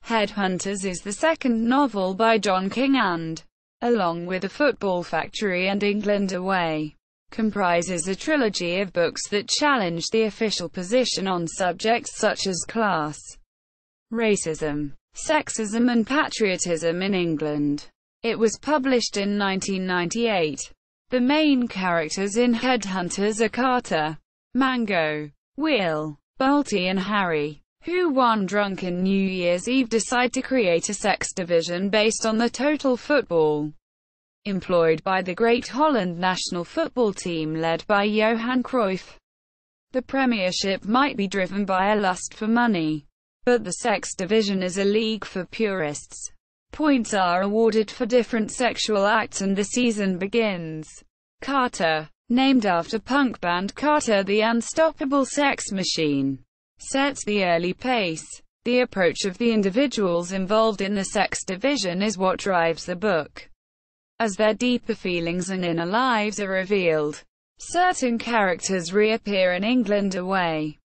Headhunters is the second novel by John King and, along with The Football Factory and England Away, comprises a trilogy of books that challenge the official position on subjects such as class, racism, sexism and patriotism in England. It was published in 1998. The main characters in Headhunters are Carter, Mango, Will, Balti and Harry, who one drunken New Year's Eve decide to create a sex division based on the total football employed by the great Holland national football team led by Johan Cruyff. The Premiership might be driven by a lust for money, but the sex division is a league for purists. Points are awarded for different sexual acts and the season begins. Carter, named after punk band Carter the Unstoppable Sex Machine, sets the early pace. The approach of the individuals involved in the sex division is what drives the book, as their deeper feelings and inner lives are revealed. Certain characters reappear in England Away.